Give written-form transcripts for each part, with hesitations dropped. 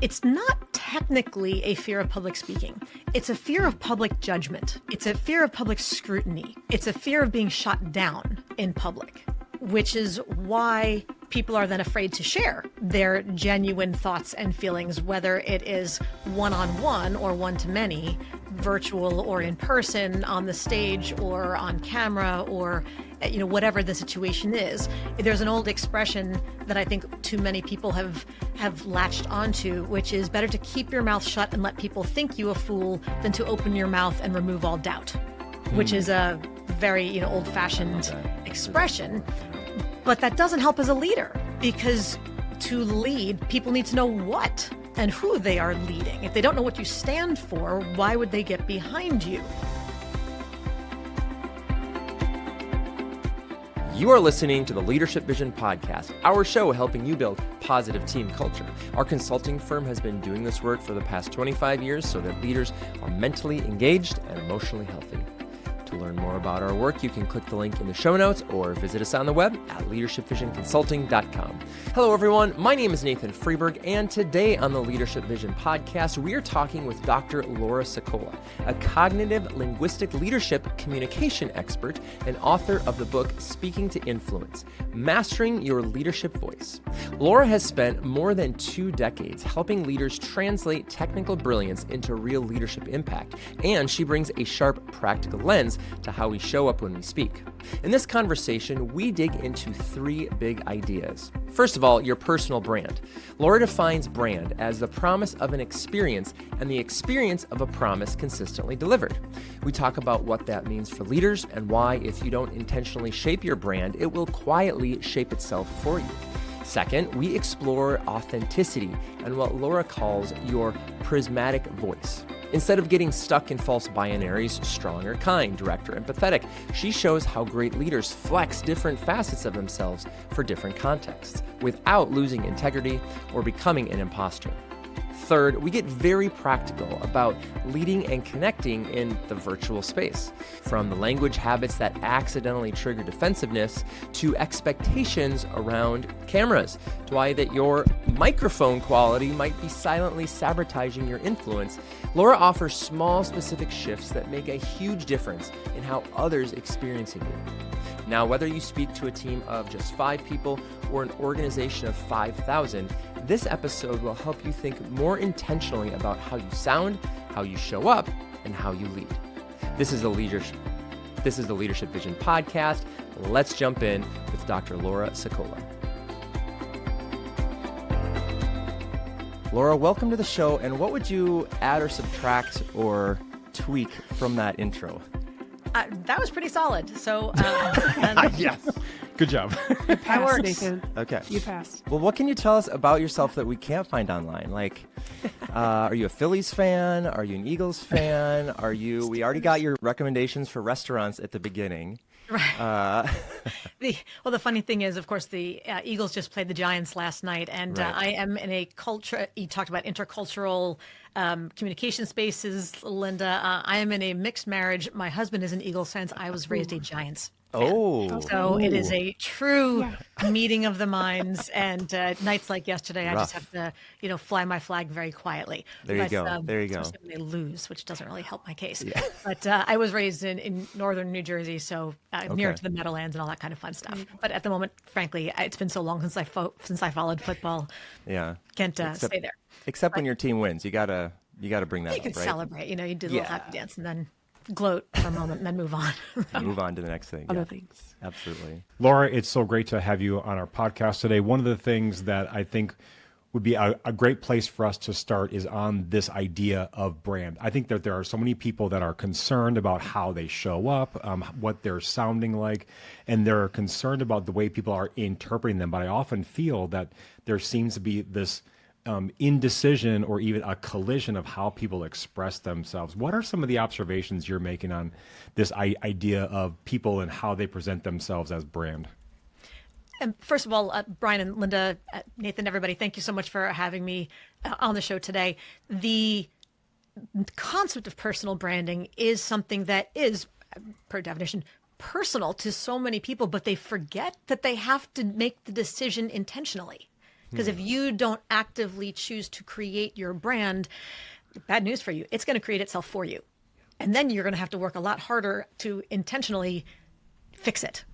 It's not technically a fear of public speaking. It's a fear of public judgment. It's a fear of public scrutiny. It's a fear of being shot down in public, which is why people are then afraid to share their genuine thoughts and feelings, whether it is one-on-one or one-to-many, virtual or in person, on the stage or on camera, or whatever the situation is. There's an old expression that I think too many people have latched onto, which is better to keep your mouth shut and let people think you a fool than to open your mouth and remove all doubt, which is a very old-fashioned expression. But that doesn't help as a leader, because to lead, people need to know what and who they are leading. If they don't know what you stand for, why would they get behind you? You are listening to the Leadership Vision Podcast, our show helping you build positive team culture. Our consulting firm has been doing this work for the past 25 years so that leaders are mentally engaged and emotionally healthy. To learn more about our work, you can click the link in the show notes or visit us on the web at leadershipvisionconsulting.com. Hello, everyone. My name is Nathan Freeburg, and today on the Leadership Vision Podcast, we are talking with Dr. Laura Sicola, a cognitive linguistic leadership communication expert and author of the book Speaking to Influence, Mastering Your Leadership Voice. Laura has spent more than 2 decades helping leaders translate technical brilliance into real leadership impact, and she brings a sharp, practical lens to how we show up when we speak. In this conversation, we dig into 3 big ideas. First of all, your personal brand. Laura defines brand as the promise of an experience and the experience of a promise consistently delivered. We talk about what that means for leaders and why, if you don't intentionally shape your brand, it will quietly shape itself for you. Second, we explore authenticity and what Laura calls your prismatic voice. Instead of getting stuck in false binaries, strong or kind, direct or empathetic, she shows how great leaders flex different facets of themselves for different contexts without losing integrity or becoming an imposter. Third, we get very practical about leading and connecting in the virtual space, from the language habits that accidentally trigger defensiveness to expectations around cameras, to why that your microphone quality might be silently sabotaging your influence. Laura offers small, specific shifts that make a huge difference in how others experiencing you. Now, whether you speak to a team of just 5 people or an organization of 5,000, this episode will help you think more intentionally about how you sound, how you show up, and how you lead. This is the Leadership Vision Podcast. Let's jump in with Dr. Laura Sicola. Laura, welcome to the show. And what would you add or subtract or tweak from that intro? That was pretty solid. So, yes. Good job. You passed, Nathan. Okay. You passed. Well, what can you tell us about yourself that we can't find online? Like, are you a Phillies fan? Are you an Eagles fan? We already got your recommendations for restaurants at the beginning. Right. The funny thing is, of course, the Eagles just played the Giants last night, and Right. I am in a culture. You talked about intercultural communication spaces, Linda. I am in a mixed marriage. My husband is an Eagles fan. I was raised a Giants fan. Oh. So it is a true meeting of the minds, and nights like yesterday, I Rough. just have to, fly my flag very quietly. There you go. There you go. Especially when they lose, which doesn't really help my case. Yeah. But I was raised in northern New Jersey, so near Okay. to the Meadowlands and all that kind of fun stuff. But at the moment, frankly, it's been so long since I followed football. Yeah. Can't stay there. Except when your team wins, you gotta bring that You up, can right? celebrate. You do the little Yeah. happy dance and then gloat for a moment and then move on. Move on to the next thing. Other Yeah. things. Absolutely. Laura, it's so great to have you on our podcast today. One of the things that I think would be a great place for us to start is on this idea of brand. I think that there are so many people that are concerned about how they show up, what they're sounding like, and they're concerned about the way people are interpreting them. But I often feel that there seems to be this indecision or even a collision of how people express themselves. What are some of the observations you're making on this idea of people and how they present themselves as brand? And first of all, Brian and Linda, Nathan, everybody, thank you so much for having me on the show today. The concept of personal branding is something that is, per definition, personal to so many people, but they forget that they have to make the decision intentionally. Because if you don't actively choose to create your brand, bad news for you, it's going to create itself for you. And then you're going to have to work a lot harder to intentionally fix it.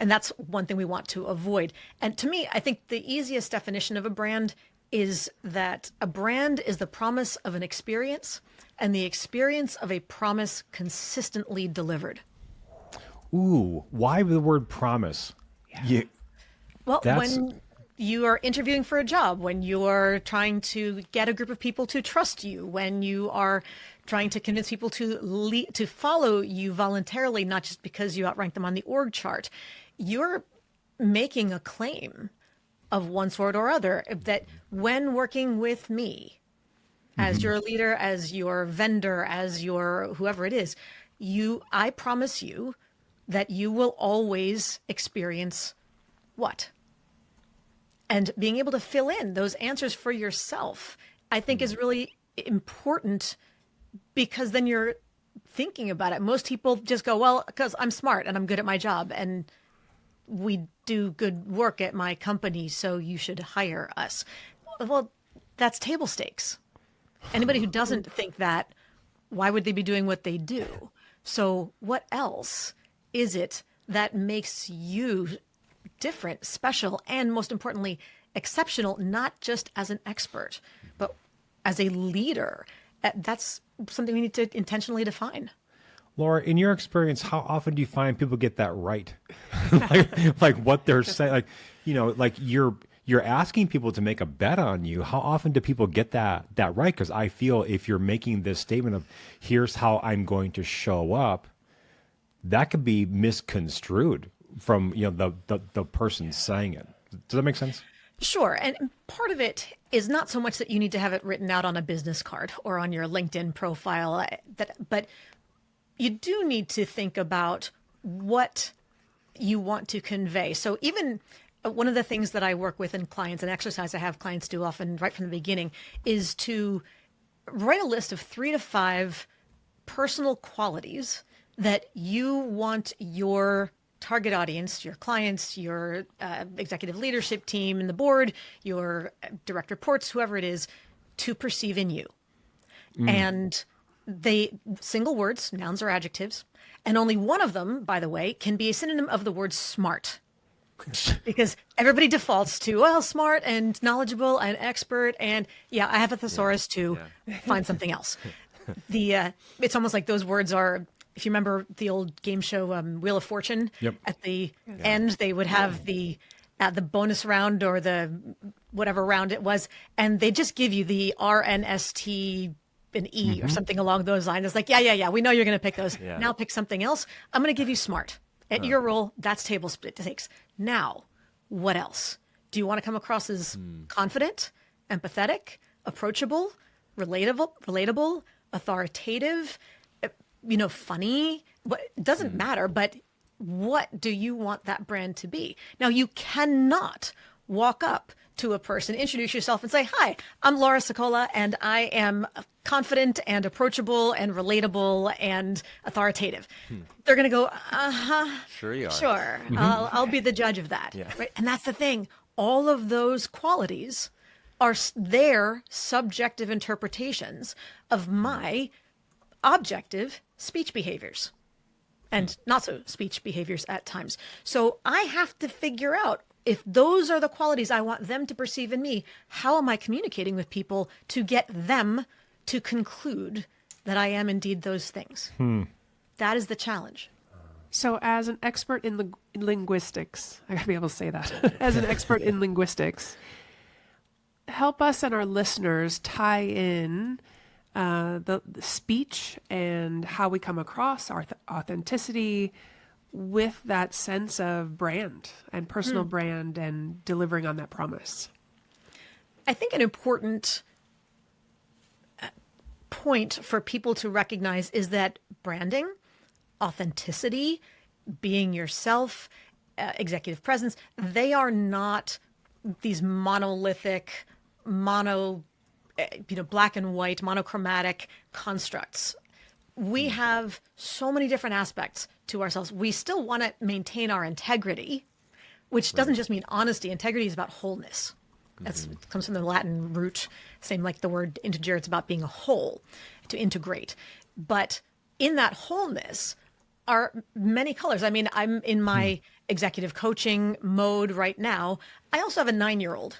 And that's one thing we want to avoid. And to me, I think the easiest definition of a brand is that a brand is the promise of an experience and the experience of a promise consistently delivered. Ooh, why the word promise? Yeah. Well, when you are interviewing for a job, when you are trying to get a group of people to trust you, when you are trying to convince people to follow you voluntarily, not just because you outrank them on the org chart, you're making a claim of one sort or other that when working with me as your leader, as your vendor, as your whoever it is, I promise you that you will always experience what? And being able to fill in those answers for yourself, I think is really important, because then you're thinking about it. Most people just go, well, because I'm smart and I'm good at my job and we do good work at my company, so you should hire us. Well, that's table stakes. Anybody who doesn't think that, why would they be doing what they do? So what else is it that makes you different, special, and most importantly, exceptional, not just as an expert, but as a leader? That's something we need to intentionally define. Laura, in your experience, how often do you find people get that right? like what they're saying, like you're asking people to make a bet on you. How often do people get that right? Because I feel if you're making this statement of here's how I'm going to show up, that could be misconstrued from the person saying it. Does that make sense? Sure. And part of it is not so much that you need to have it written out on a business card or on your LinkedIn profile, but you do need to think about what you want to convey. So even one of the things that I work with in clients, an exercise I have clients do often right from the beginning, is to write a list of 3 to 5 personal qualities that you want your target audience, your clients, your executive leadership team and the board, your direct reports, whoever it is, to perceive in you. And they single words, nouns or adjectives, and only one of them, by the way, can be a synonym of the word smart. Because everybody defaults to, well, smart and knowledgeable and expert, and yeah, I have a thesaurus to find something else. It's almost like those words are, if you remember the old game show Wheel of Fortune, at the end they would have the bonus round or the whatever round it was, and they just give you the R, N, S, T, and E or something along those lines. It's like, yeah, we know you're going to pick those. Yeah. Now pick something else. I'm going to give you smart. At your role, that's table stakes. Now, what else? Do you want to come across as confident, empathetic, approachable, relatable, authoritative, funny? It doesn't matter, but what do you want that brand to be? Now, you cannot walk up to a person, introduce yourself and say, hi, I'm Laura Sicola, and I am confident and approachable and relatable and authoritative. They're going to go, Sure you are. Sure. I'll be the judge of that. Yeah. Right? And that's the thing. All of those qualities are their subjective interpretations of my objective speech behaviors and not so speech behaviors at times. So I have to figure out, if those are the qualities I want them to perceive in me, how am I communicating with people to get them to conclude that I am indeed those things? That is the challenge. So as an expert in linguistics, I gotta be able to say that, as an expert in linguistics, help us and our listeners tie in the speech and how we come across our authenticity with that sense of brand and personal brand and delivering on that promise. I think an important point for people to recognize is that branding, authenticity, being yourself, executive presence, they are not these monolithic, black and white, monochromatic constructs. We have so many different aspects to ourselves. We still want to maintain our integrity, which doesn't just mean honesty. Integrity is about wholeness. That comes from the Latin root, same like the word integer. It's about being a whole, to integrate. But in that wholeness are many colors. I mean, I'm in my executive coaching mode right now. I also have a 9-year-old.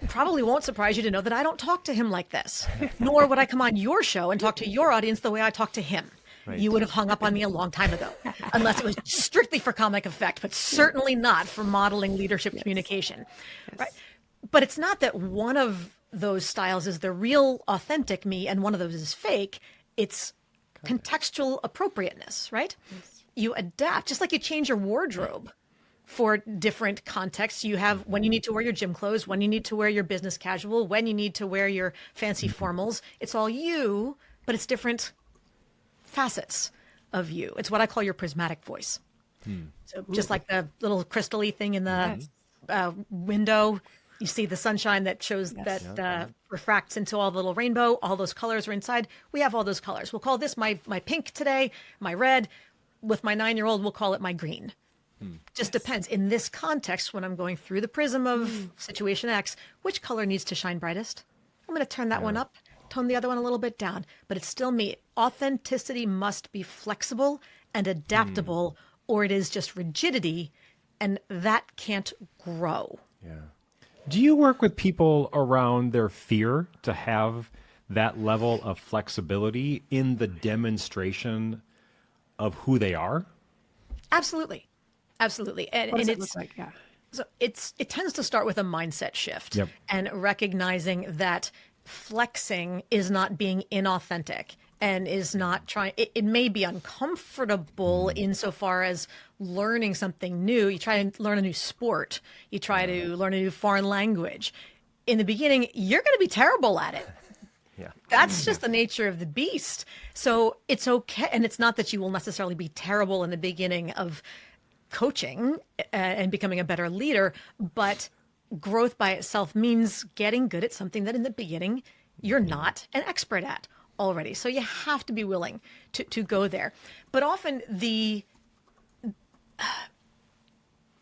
Probably won't surprise you to know that I don't talk to him like this, nor would I come on your show and talk to your audience the way I talk to him. Right. You would have hung up on me a long time ago, unless it was strictly for comic effect, but certainly not for modeling leadership communication. Right? But it's not that one of those styles is the real authentic me and one of those is fake. It's contextual appropriateness, right? You adapt, just like you change your wardrobe for different contexts. You have when you need to wear your gym clothes, when you need to wear your business casual, when you need to wear your fancy formals. It's all you, but it's different facets of you. It's what I call your prismatic voice. So just like the little crystal-y thing in the window, you see the sunshine that shows that refracts into all the little rainbow. All those colors are inside. We have all those colors. We'll call this my pink today, my red. With my 9-year-old, we'll call it my green. Just depends. In this context, when I'm going through the prism of situation X, which color needs to shine brightest? I'm going to turn that one up, tone the other one a little bit down, but it's still me. Authenticity must be flexible and adaptable, or it is just rigidity, and that can't grow. Yeah. Do you work with people around their fear to have that level of flexibility in the demonstration of who they are? Absolutely. Absolutely. And, What does and it it's look like? Yeah. so it tends to start with a mindset shift Yep. and recognizing that flexing is not being inauthentic and is not trying, it may be uncomfortable insofar as learning something new. You try to learn a new sport, you try to learn a new foreign language. In the beginning, you're going to be terrible at it. Yeah. That's just the nature of the beast. So it's okay. And it's not that you will necessarily be terrible in the beginning of coaching and becoming a better leader, but growth by itself means getting good at something that in the beginning you're not an expert at already. So you have to be willing to go there. But often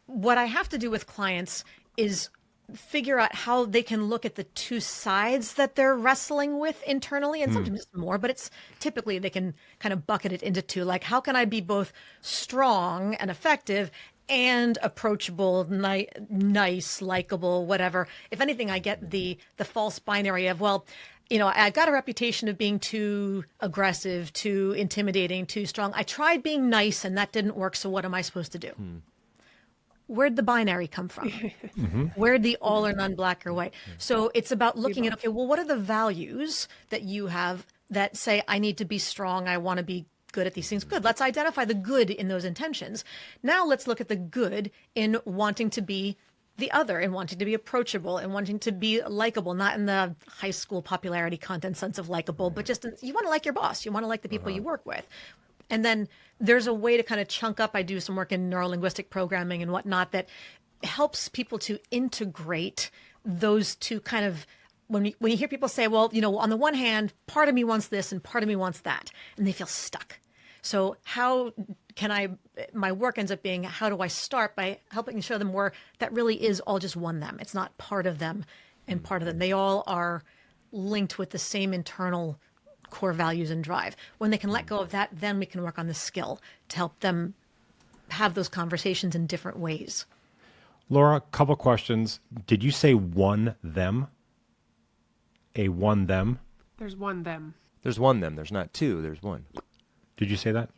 what I have to do with clients is figure out how they can look at the two sides that they're wrestling with internally, and sometimes it's more, but it's typically they can kind of bucket it into two. Like, how can I be both strong and effective and approachable, nice, likable, whatever? If anything, I get the false binary of, well, you know, I've got a reputation of being too aggressive, too intimidating, too strong. I tried being nice and that didn't work. So what am I supposed to do? Where'd the binary come from? Where'd the all or none, black or white? So it's about looking at, okay, well, what are the values that you have that say, I need to be strong, I want to be good at these things? Good. Let's identify the good in those intentions. Now let's look at the good in wanting to be the other, in wanting to be approachable, and wanting to be likable, not in the high school popularity content sense of likable, but just you want to like your boss, you want to like the people you work with. And then there's a way to kind of chunk up. I do some work in neurolinguistic programming and whatnot that helps people to integrate those two kind of, when you hear people say, well, you know, on the one hand, part of me wants this and part of me wants that, and they feel stuck. So how can my work ends up being, how do I start by helping show them where that really is all just one them. It's not part of them and part of them. They all are linked with the same internal core values and drive. When they can let go of that, then we can work on the skill to help them have those conversations in different ways. Laura, a couple questions. Did you say one them? A one them? There's one them. There's one them. There's not two. There's one. Did you say that?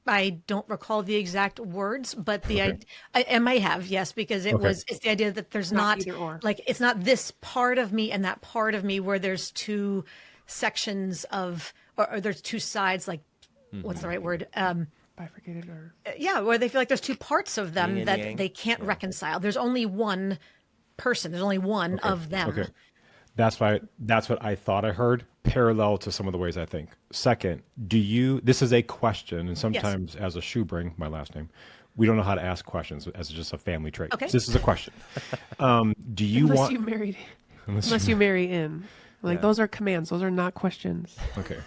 I don't recall the exact words, but I may have, yes, because it's the idea that there's not either or. like, it's not this part of me and that part of me where there's two sections of, or there's two sides, like, what's the right word? Bifurcated or... Yeah, where they feel like there's two parts of them Yin and that yang. they can't reconcile. There's only one person. There's only one of them. Okay. That's what I thought I heard, parallel to some of the ways I think. Second, this is a question, and sometimes as a Schubring, my last name, we don't know how to ask questions as just a family trait. Okay. So this is a question. Do you Unless want... you married, unless you marry in. Like, those are commands. Those are not questions. Okay.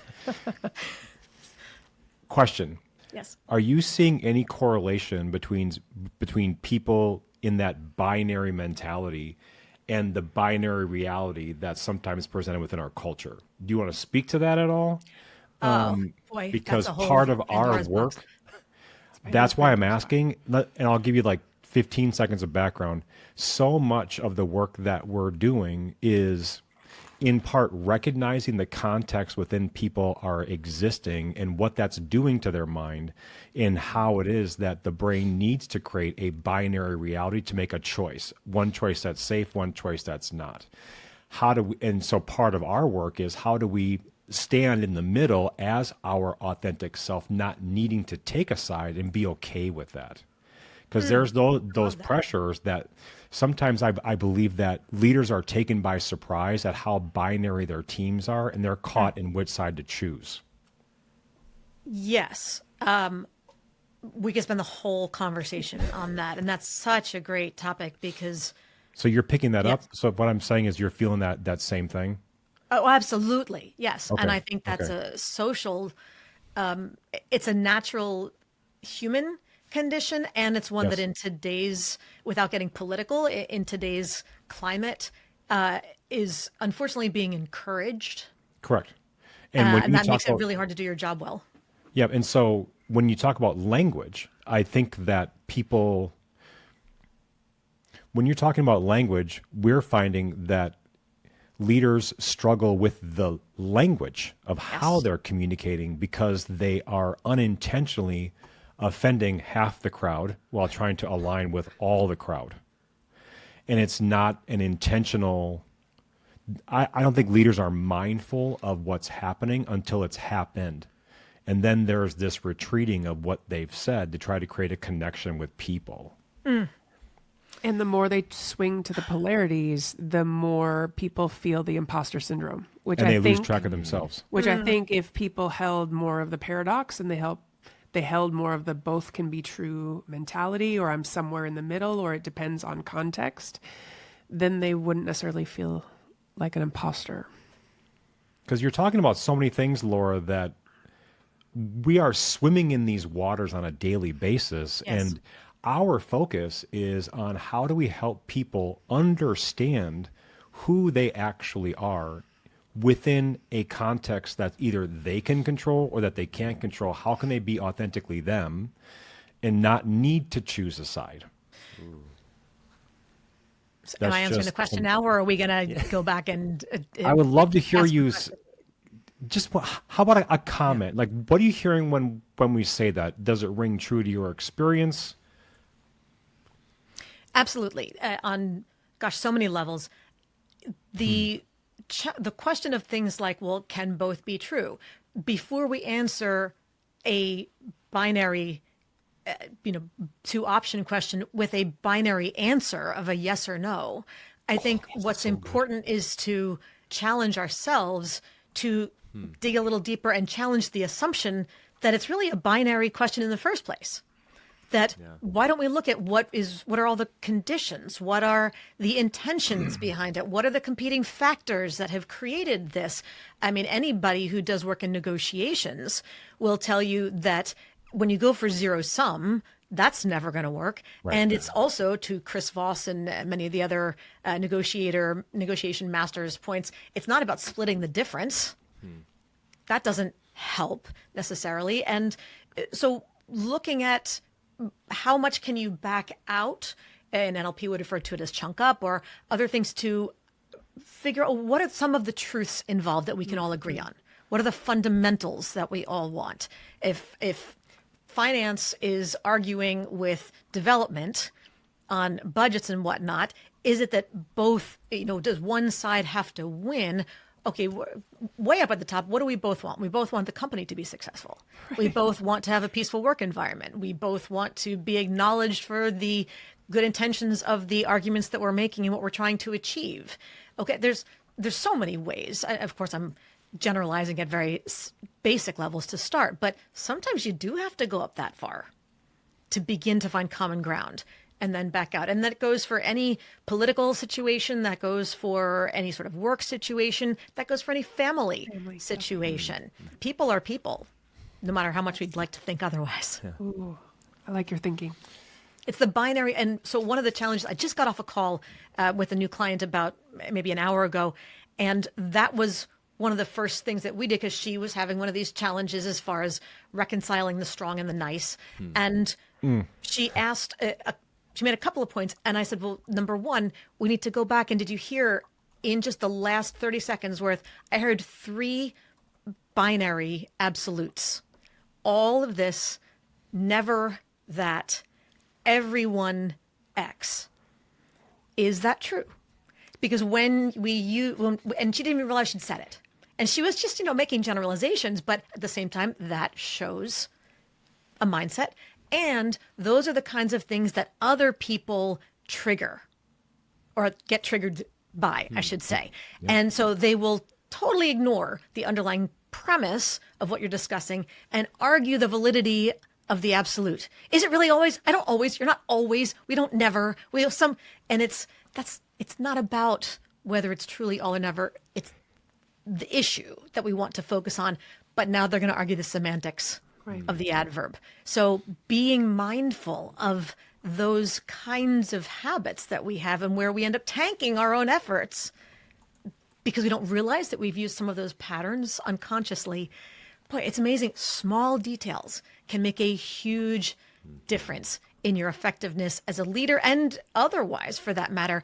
Question. Yes. Are you seeing any correlation between people in that binary mentality and the binary reality that's sometimes presented within our culture. Do you want to speak to that at all? Boy, Because that's a whole part of our Pandora's box. work, that's why I'm asking, and I'll give you like 15 seconds of background. So much of the work that we're doing is in part recognizing the context within people are existing and what that's doing to their mind, and how it is that the brain needs to create a binary reality to make a choice. One choice that's safe, one choice that's not. And so part of our work is how do we stand in the middle as our authentic self, not needing to take a side and be okay with that. Because there's those pressures that sometimes I believe that leaders are taken by surprise at how binary their teams are, and they're caught in which side to choose. Yes. We could spend the whole conversation on that. And that's such a great topic because... So you're picking that up? Yes. So what I'm saying is you're feeling that same thing? Oh, absolutely. Yes. Okay. And I think that's a social, it's a natural human condition. And it's one that in today's, without getting political, in today's climate, is unfortunately being encouraged. Correct. And, when And you that talk makes it about, really hard to do your job well. yeah. And so when you talk about language, I think that when you're talking about language, we're finding that leaders struggle with the language of how they're communicating because they are unintentionally offending half the crowd while trying to align with all the crowd. And it's not an intentional, I don't think leaders are mindful of what's happening until it's happened. And then there's this retreating of what they've said to try to create a connection with people. And the more they swing to the polarities, the more people feel the imposter syndrome, which And I they think lose track of themselves. Which I think if people held more of the paradox and they held more of the both can be true mentality, or I'm somewhere in the middle, or it depends on context, then they wouldn't necessarily feel like an imposter. Because you're talking about so many things, Laura, that we are swimming in these waters on a daily basis. Yes. And our focus is on how do we help people understand who they actually are within a context that either they can control or that they can't control. How can they be authentically them and not need to choose a side? Am I answering the question now, or are we going to go back and... I would love to hear ask the you... question? How about a comment? Like, what are you hearing when we say that? Does it ring true to your experience? Absolutely. On, so many levels. The question of things like, well, can both be true? Before we answer a binary, two-option question with a binary answer of a yes or no, I think what's important is to challenge ourselves to dig a little deeper and challenge the assumption that it's really a binary question in the first place. That why don't we look at what are all the conditions? What are the intentions behind it? What are the competing factors that have created this? I mean, anybody who does work in negotiations will tell you that when you go for zero sum, that's never going to work. Right. And it's also, to Chris Voss and many of the other negotiation masters' points, it's not about splitting the difference. That doesn't help necessarily. And so looking at how much can you back out, and NLP would refer to it as chunk up, or other things to figure out what are some of the truths involved that we can all agree on? What are the fundamentals that we all want? If finance is arguing with development on budgets and whatnot, is it that both, does one side have to win? Okay, way up at the top, what do we both want? We both want the company to be successful. Right. We both want to have a peaceful work environment. We both want to be acknowledged for the good intentions of the arguments that we're making and what we're trying to achieve. Okay, there's so many ways. Of course, I'm generalizing at very basic levels to start, but sometimes you do have to go up that far to begin to find common ground and then back out. And that goes for any political situation, that goes for any sort of work situation, that goes for any family situation. People are people, no matter how much we'd like to think otherwise. Yeah. Ooh, I like your thinking. It's the binary. And so one of the challenges, I just got off a call with a new client about maybe an hour ago. And that was one of the first things that we did, because she was having one of these challenges as far as reconciling the strong and the nice. And she asked, she made a couple of points. And I said, well, number one, we need to go back. And did you hear in just the last 30 seconds worth, I heard 3 binary absolutes. All of this, never that, everyone X. Is that true? Because when and she didn't even realize she'd said it. And she was just, making generalizations, but at the same time, that shows a mindset. And those are the kinds of things that other people trigger or get triggered by, I should say. Yeah. And so they will totally ignore the underlying premise of what you're discussing and argue the validity of the absolute. Is it really always? I don't always. You're not always. We don't never. We have some. And it's not about whether it's truly all or never. It's the issue that we want to focus on. But now they're going to argue the semantics of the adverb. So being mindful of those kinds of habits that we have and where we end up tanking our own efforts because we don't realize that we've used some of those patterns unconsciously. Boy, it's amazing. Small details can make a huge difference in your effectiveness as a leader and otherwise, for that matter.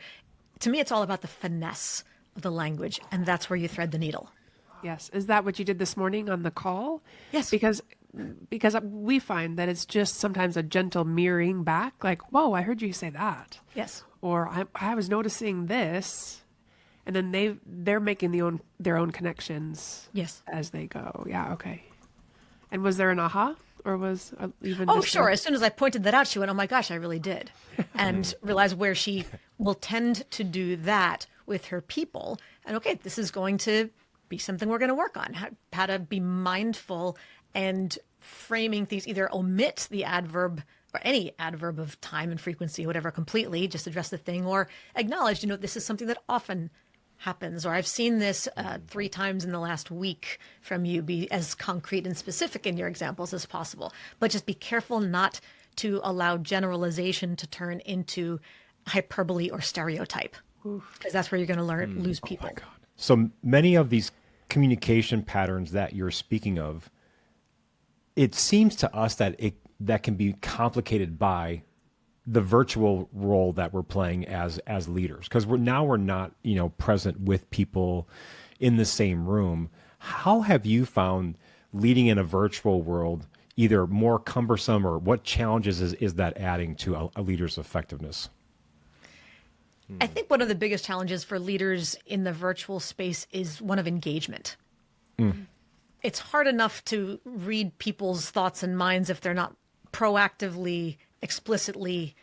To me, it's all about the finesse of the language, and that's where you thread the needle. Yes. Is that what you did this morning on the call? Yes. Because we find that it's just sometimes a gentle mirroring back, like, whoa, I heard you say that. Yes. Or I was noticing this. And then they're making their own connections. Yes. As they go. Yeah. Okay. And was there an aha, or was even? Oh, sure. As soon as I pointed that out, she went, "Oh my gosh, I really did," and realized where she will tend to do that with her people. And okay, this is going to be something we're going to work on. How to be mindful and framing things. Either omit the adverb or any adverb of time and frequency, whatever, completely. Just address the thing, or acknowledge. This is something that often happens, or I've seen this 3 times in the last week from you. Be as concrete and specific in your examples as possible, but just be careful not to allow generalization to turn into hyperbole or stereotype, because that's where you're going to lose people. Oh, so many of these communication patterns that you're speaking of, it seems to us that that can be complicated by the virtual role that we're playing as leaders, because we're not present with people in the same room. How have you found leading in a virtual world either more cumbersome, or what challenges is that adding to a leader's effectiveness? I think one of the biggest challenges for leaders in the virtual space is one of engagement. It's hard enough to read people's thoughts and minds if they're not proactively, explicitly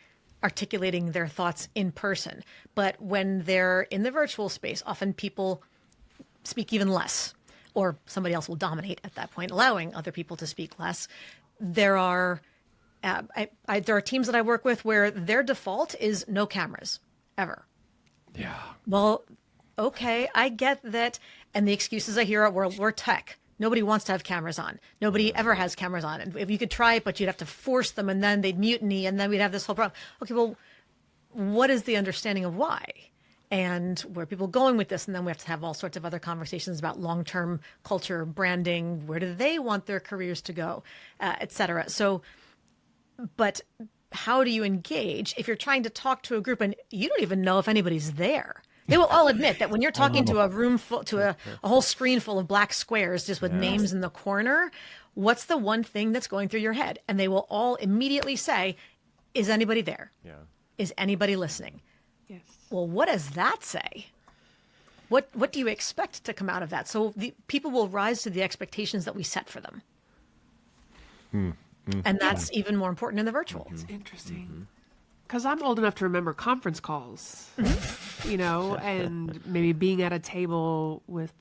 articulating their thoughts in person. But when they're in the virtual space, often people speak even less, or somebody else will dominate at that point, allowing other people to speak less. There are teams that I work with where their default is no cameras, ever. Yeah. Well, okay, I get that. And the excuses I hear are, we're tech. Nobody wants to have cameras on. Nobody ever has cameras on. And if you could try it, but you'd have to force them, and then they'd mutiny, and then we'd have this whole problem. Okay, well, what is the understanding of why? And where are people going with this? And then we have to have all sorts of other conversations about long-term culture, branding. Where do they want their careers to go, et cetera? So, but how do you engage if you're trying to talk to a group and you don't even know if anybody's there? They will all admit that when you're talking to a room full, to a whole screen full of black squares just with names in the corner, what's the one thing that's going through your head? And they will all immediately say, is anybody there? Yeah. Is anybody listening? Yes. Well, what does that say? What do you expect to come out of that? So the people will rise to the expectations that we set for them. And that's even more important in the virtual. It's interesting. Because I'm old enough to remember conference calls, and maybe being at a table with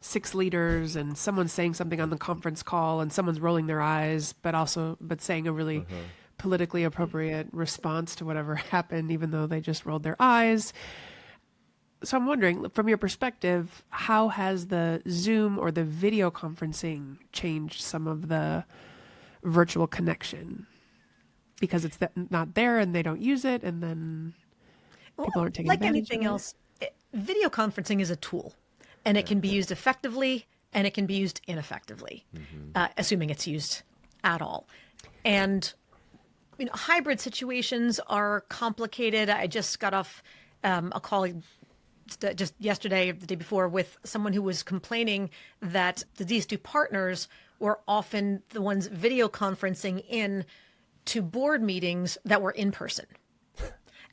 6 leaders and someone's saying something on the conference call and someone's rolling their eyes, but saying a really politically appropriate response to whatever happened, even though they just rolled their eyes. So I'm wondering, from your perspective, how has the Zoom or the video conferencing changed some of the virtual connection? because it's not there and they don't use it, and then people aren't taking like advantage anything of it. else, video conferencing is a tool, and it can be used effectively and it can be used ineffectively, assuming it's used at all. And hybrid situations are complicated. I just got off a call just yesterday, the day before, with someone who was complaining that these two partners were often the ones video conferencing in to board meetings that were in person.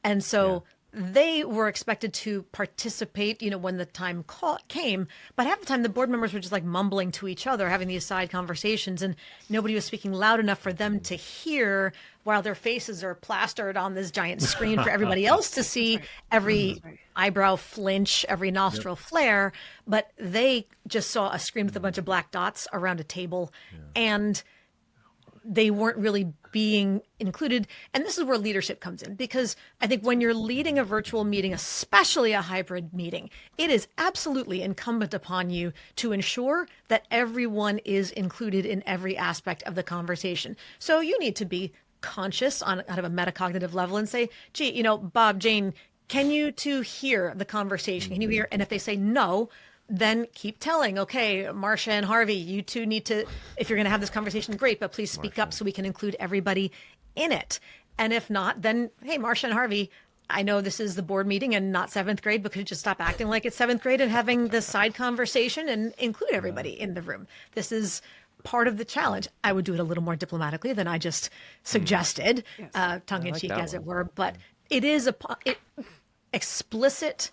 And so they were expected to participate, when the time came, but half the time the board members were just like mumbling to each other, having these side conversations, and nobody was speaking loud enough for them to hear while their faces are plastered on this giant screen for everybody else to see, every eyebrow flinch, every nostril flare. But they just saw a screen with a bunch of black dots around a table, and they weren't really being included. And this is where leadership comes in, because I think when you're leading a virtual meeting, especially a hybrid meeting, it is absolutely incumbent upon you to ensure that everyone is included in every aspect of the conversation. So you need to be conscious on kind of a metacognitive level and say, gee, Bob, Jane, can you two hear the conversation? Can you hear? And if they say no, then keep telling, okay, Marcia and Harvey, you two need to, if you're going to have this conversation, great, but please speak up so we can include everybody in it. And if not, then, hey, Marcia and Harvey, I know this is the board meeting and not seventh grade, but could you just stop acting like it's seventh grade and having this side conversation and include everybody in the room? This is part of the challenge. I would do it a little more diplomatically than I just suggested, tongue in cheek, as it were. But it is explicit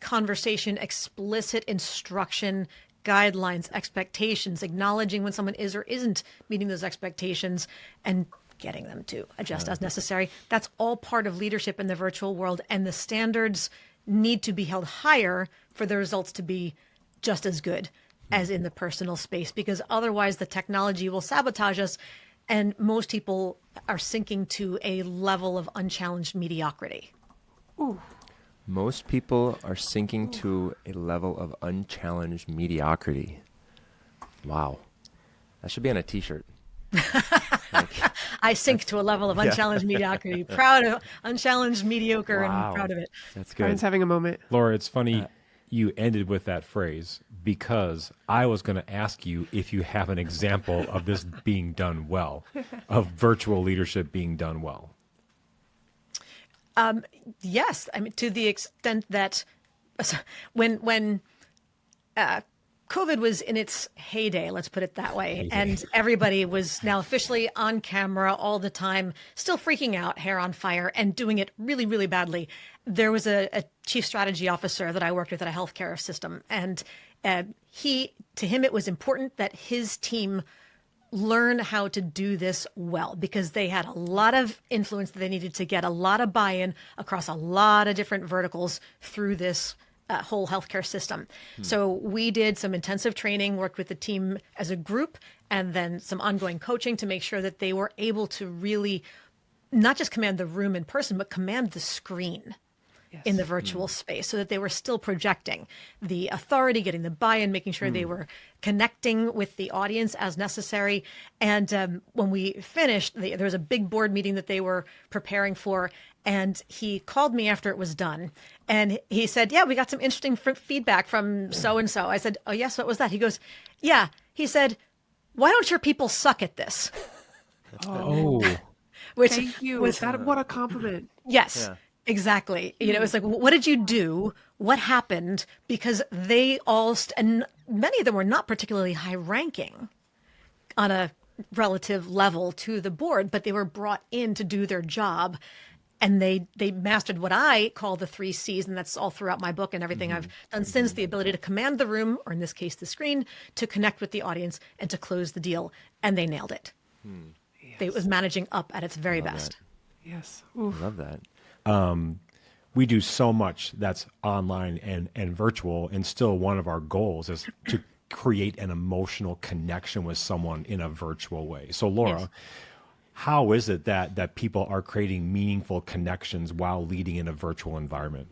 conversation, explicit instruction, guidelines, expectations, acknowledging when someone is or isn't meeting those expectations, and getting them to adjust as necessary. That's all part of leadership in the virtual world, and the standards need to be held higher for the results to be just as good as in the personal space, because otherwise the technology will sabotage us, and most people are sinking to a level of unchallenged mediocrity. Ooh. Most people are sinking to a level of unchallenged mediocrity. Wow. That should be on a t-shirt. I sink to a level of unchallenged mediocrity. Proud of unchallenged, mediocre, Wow. and proud of it. That's good. Brian's having a moment. Laura, it's funny you ended with that phrase, because I was going to ask you if you have an example of this being done well, of virtual leadership being done well. Yes, I mean, to the extent that when COVID was in its heyday, let's put it that way, and everybody was now officially on camera all the time, still freaking out, hair on fire, and doing it really, really badly. There was a chief strategy officer that I worked with at a healthcare system, and to him, it was important that his team learn how to do this well, because they had a lot of influence that they needed to get, a lot of buy-in across a lot of different verticals through this whole healthcare system. So we did some intensive training, worked with the team as a group, and then some ongoing coaching to make sure that they were able to really not just command the room in person, but command the screen in the virtual space, so that they were still projecting the authority, getting the buy-in, making sure they were connecting with the audience as necessary. And when we finished, there was a big board meeting that they were preparing for, and he called me after it was done. And he said, yeah, we got some interesting feedback from so-and-so. I said, oh, yes, what was that? He goes, yeah. He said, why don't your people suck at this? Which Thank you. was, What a compliment. yes. Yeah. Exactly. It's like, what did you do? What happened? Because they all, and many of them were not particularly high ranking on a relative level to the board, but they were brought in to do their job. And they mastered what I call the 3 C's, and that's all throughout my book and everything I've done since: the ability to command the room, or in this case, the screen, to connect with the audience, and to close the deal. And they nailed it. It was managing up at its very best. Yes. I love that. We do so much that's online and virtual, and still one of our goals is to create an emotional connection with someone in a virtual way. So Laura, how is it that people are creating meaningful connections while leading in a virtual environment?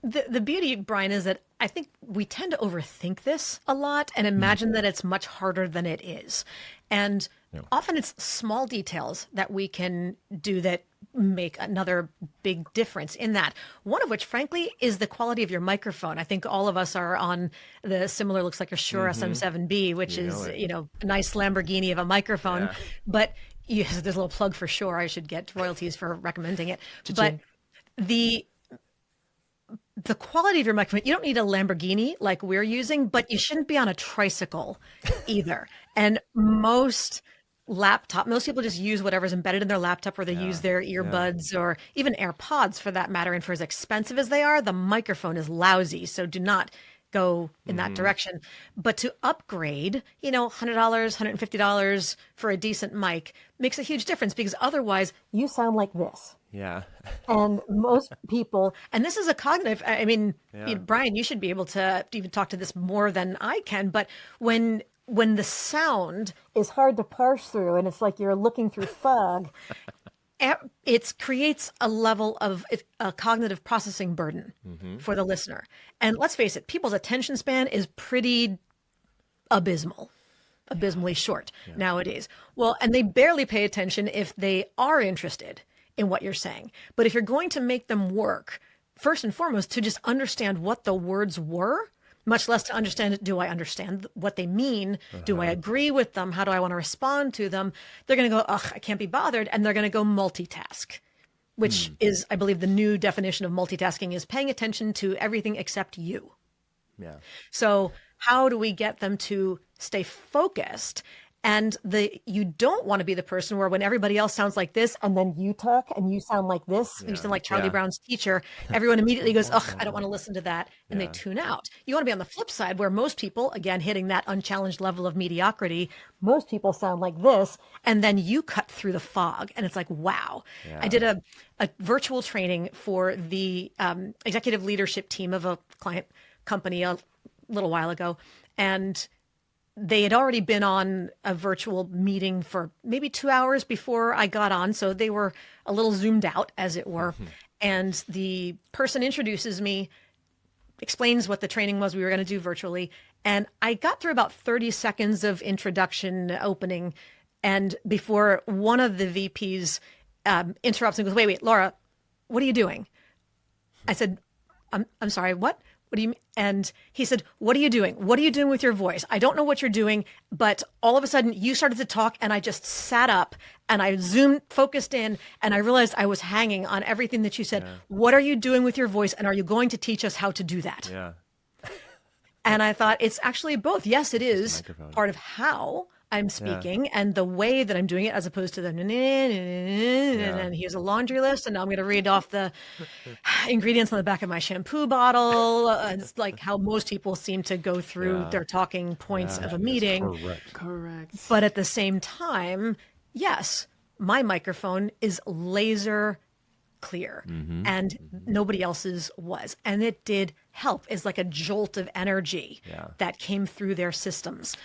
The beauty, Brian, is that I think we tend to overthink this a lot and imagine that it's much harder than it is. And often it's small details that we can do that make another big difference in that. One of which, frankly, is the quality of your microphone. I think all of us are on the similar, looks like a Shure SM7B, which is, a nice Lamborghini of a microphone. But there's a little plug for Shure. I should get royalties for recommending it. Cha-ching. But the quality of your microphone, you don't need a Lamborghini like we're using, but you shouldn't be on a tricycle either. And most people just use whatever's embedded in their laptop, or they use their earbuds or even AirPods for that matter. And for as expensive as they are, the microphone is lousy. So do not go in that direction. But to upgrade, $100, $150 for a decent mic makes a huge difference, because otherwise you sound like this. Yeah. And most people, and this is a cognitive, Brian, you should be able to even talk to this more than I can, but when the sound is hard to parse through and it's like you're looking through fog, it creates a level of a cognitive processing burden for the listener. And let's face it, people's attention span is pretty abysmally short nowadays. Well, and they barely pay attention if they are interested in what you're saying. But if you're going to make them work, first and foremost, to just understand what the words were, much less to understand, do I understand what they mean? Do I agree with them? How do I want to respond to them? They're going to go, ugh, I can't be bothered. And they're going to go multitask, which is, I believe, the new definition of multitasking is paying attention to everything except you. Yeah. So how do we get them to stay focused? And you don't want to be the person where when everybody else sounds like this and then you talk and you sound like this, you sound like Charlie Brown's teacher, everyone immediately goes, ugh, I don't want to listen to that. And they tune out. You want to be on the flip side where most people, again, hitting that unchallenged level of mediocrity, most people sound like this. And then you cut through the fog and it's like, wow. Yeah. I did a virtual training for the executive leadership team of a client company a little while ago. And they had already been on a virtual meeting for maybe 2 hours before I got on. So they were a little zoomed out, as it were. And the person introduces me, explains what the training was we were going to do virtually. And I got through about 30 seconds of introduction opening. And before one of the VPs interrupts and goes, wait, Laura, what are you doing? I said, I'm sorry, what? What do you mean? And he said, what are you doing? What are you doing with your voice? I don't know what you're doing, but all of a sudden you started to talk and I just sat up and I focused in, and I realized I was hanging on everything that you said. Yeah. What are you doing with your voice? And are you going to teach us how to do that? Yeah. And I thought it's actually both. Yes, it is part of how I'm speaking and the way that I'm doing it, as opposed to the and here's a laundry list, and now I'm going to read off the ingredients on the back of my shampoo bottle. It's like how most people seem to go through their talking points of a meeting. Correct. But at the same time, yes, my microphone is laser clear and nobody else's was. And it did help. It's like a jolt of energy that came through their systems.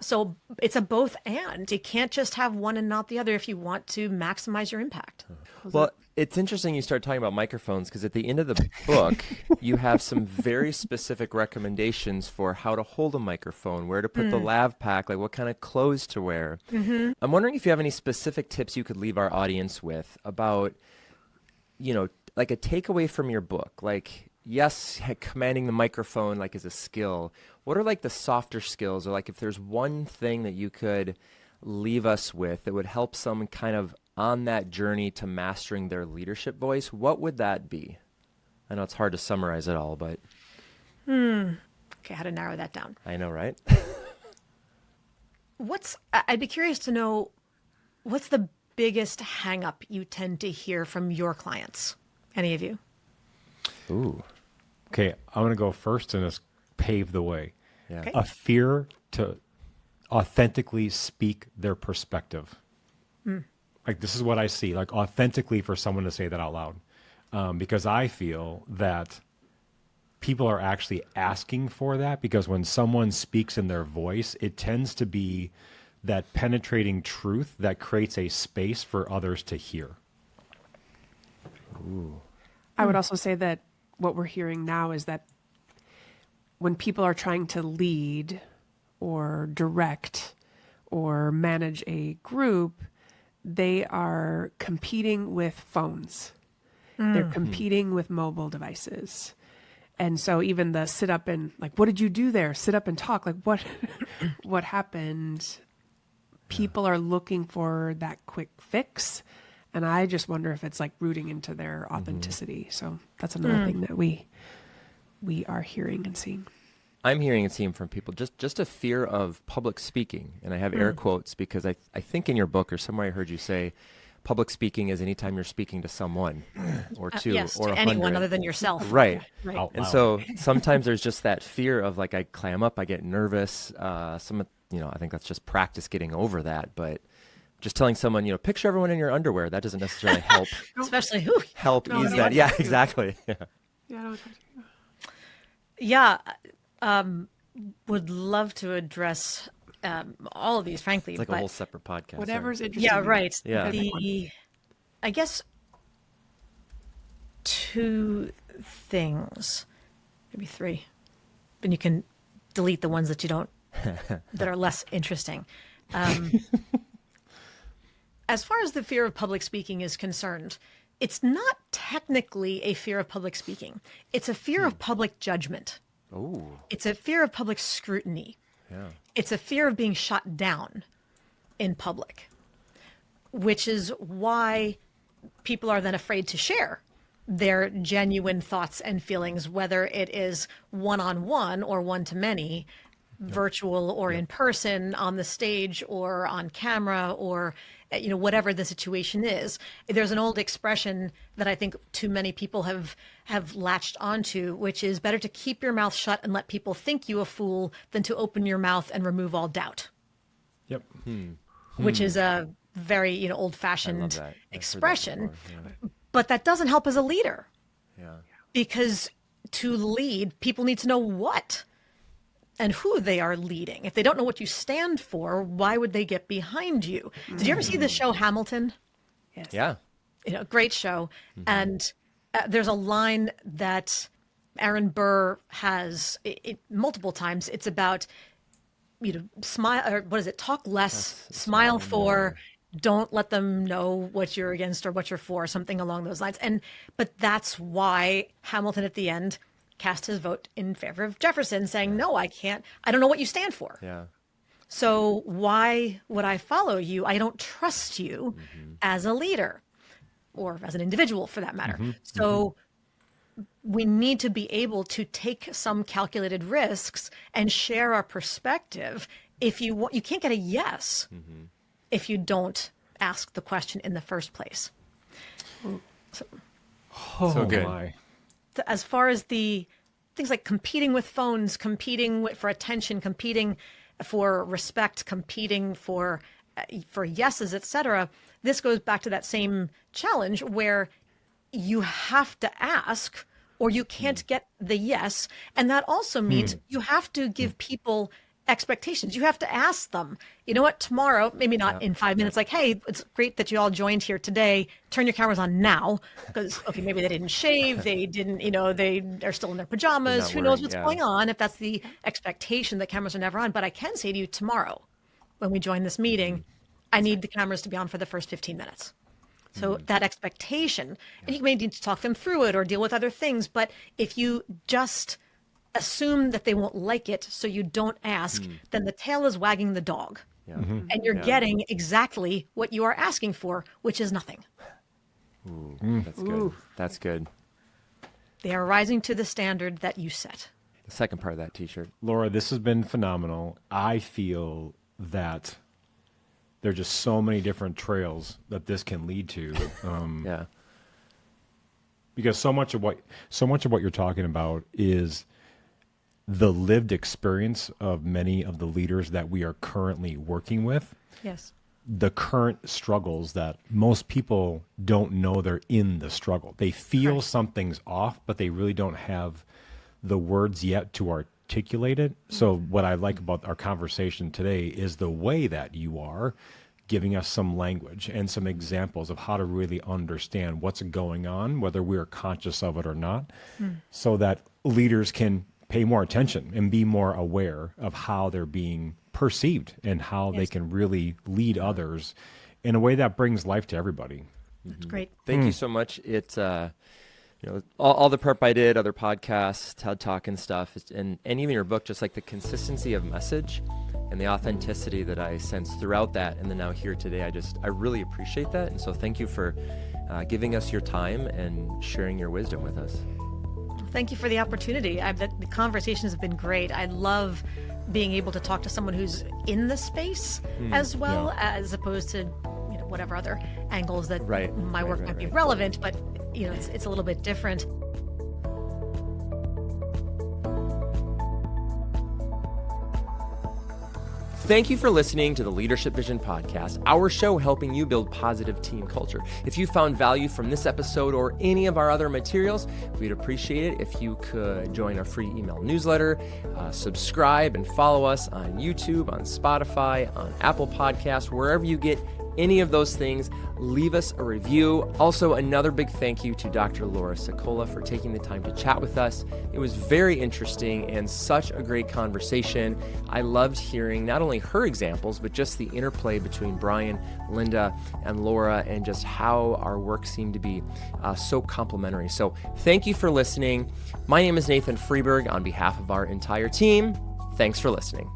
So it's a both and. You can't just have one and not the other if you want to maximize your impact. Well, it's interesting you start talking about microphones, because at the end of the book, you have some very specific recommendations for how to hold a microphone, where to put the lav pack, like what kind of clothes to wear. I'm wondering if you have any specific tips you could leave our audience with about, like a takeaway from your book. Like, yes, commanding the microphone is a skill. What are the softer skills, or if there's one thing that you could leave us with that would help someone kind of on that journey to mastering their leadership voice, what would that be? I know it's hard to summarize it all, but. Okay, how to narrow that down. I know, right? I'd be curious to know, what's the biggest hang up you tend to hear from your clients? Any of you? Ooh. Okay, I'm going to go first and just pave the way. Yeah. Okay. A fear to authentically speak their perspective. This is what I see, authentically for someone to say that out loud. Because I feel that people are actually asking for that, because when someone speaks in their voice, it tends to be that penetrating truth that creates a space for others to hear. Ooh. I would also say that what we're hearing now is that when people are trying to lead or direct or manage a group, they are competing with phones. They're competing with mobile devices. And so even the sit up and like, what did you do there? Sit up and talk. Like what happened? People are looking for that quick fix. And I just wonder if it's like rooting into their authenticity. So that's another thing that we are hearing and seeing. I'm hearing and seeing from people just a fear of public speaking. And I have air quotes because I think in your book or somewhere I heard you say public speaking is anytime you're speaking to someone or two yes, or to 100. anyone other than yourself. Right. Right. And so sometimes there's just that fear of like I clam up, I get nervous. I think that's just practice getting over that. But just telling someone, picture everyone in your underwear, that doesn't necessarily help. Especially ease that. Yeah, exactly. Yeah. Would love to address all of these, frankly. It's like but a whole separate podcast. Whatever's interesting. yeah, right. Yeah. I guess two things, maybe three, but you can delete the ones that you don't, that are less interesting. As far as the fear of public speaking is concerned, it's not technically a fear of public speaking. It's a fear of public judgment. Oh. It's a fear of public scrutiny. Yeah. It's a fear of being shot down in public, which is why people are then afraid to share their genuine thoughts and feelings, whether it is one-on-one or one-to-many, virtual or in person, on the stage or on camera, or whatever the situation is. There's an old expression that I think too many people have latched onto, which is better to keep your mouth shut and let people think you a fool than to open your mouth and remove all doubt. Yep. Which is a very I old-fashioned love that. I've heard that expression. before, yeah. But that doesn't help as a leader, Yeah. because to lead, people need to know what and who they are leading. If they don't know what you stand for, why would they get behind you? Did you ever see the show Hamilton? Yes. Yeah. Great show. And there's a line that Aaron Burr has multiple times. It's about, smile, or what is it? Talk less, smile for, don't let them know what you're against or what you're for, something along those lines. But that's why Hamilton at the end cast his vote in favor of Jefferson, saying, no, I can't, I don't know what you stand for. Yeah. So why would I follow you? I don't trust you as a leader, or as an individual for that matter. So we need to be able to take some calculated risks and share our perspective. If you want, you can't get a yes if you don't ask the question in the first place. So good. My. As far as the things like competing with phones, competing for attention, competing for respect, competing for yeses, etc., this goes back to that same challenge where you have to ask or you can't get the yes. And that also means you have to give people expectations. You have to ask them, you know what, tomorrow, maybe not in 5 minutes, like, hey, it's great that you all joined here today. Turn your cameras on now. Because, okay, maybe they didn't shave. They didn't, they are still in their pajamas. Who knows what's going on if that's the expectation that cameras are never on. But I can say to you tomorrow, when we join this meeting, I need the cameras to be on for the first 15 minutes. So that expectation, and you may need to talk them through it or deal with other things. But if you just assume that they won't like it, so you don't ask, then the tail is wagging the dog. Yeah. And you're getting exactly what you are asking for, which is nothing. Ooh, that's good. That's good. They are rising to the standard that you set. The second part of that t-shirt. Laura, this has been phenomenal. I feel that there are just so many different trails that this can lead to. Yeah. Because so much of what you're talking about is the lived experience of many of the leaders that we are currently working with. Yes. The current struggles that most people don't know they're in the struggle. They feel something's off, but they really don't have the words yet to articulate it. So what I like about our conversation today is the way that you are giving us some language and some examples of how to really understand what's going on, whether we're conscious of it or not, so that leaders can pay more attention and be more aware of how they're being perceived and how they can really lead others in a way that brings life to everybody. That's great. Thank you so much. It's all the prep I did, other podcasts, TED Talk and stuff, and even your book, just like the consistency of message and the authenticity that I sense throughout that, and then now here today, I really appreciate that. And so thank you for giving us your time and sharing your wisdom with us. Thank you for the opportunity. The conversations have been great. I love being able to talk to someone who's in the space as well, as opposed to whatever other angles that my work might be relevant, but it's a little bit different. Thank you for listening to the Leadership Vision Podcast, our show helping you build positive team culture. If you found value from this episode or any of our other materials, we'd appreciate it if you could join our free email newsletter, subscribe and follow us on YouTube, on Spotify, on Apple Podcasts, wherever you get any of those things. Leave us a review. Also, another big thank you to Dr. Laura Sicola for taking the time to chat with us. It was very interesting and such a great conversation. I loved hearing not only her examples, but just the interplay between Brian, Linda, and Laura, and just how our work seemed to be so complementary. So thank you for listening. My name is Nathan Freeburg. On behalf of our entire team, thanks for listening.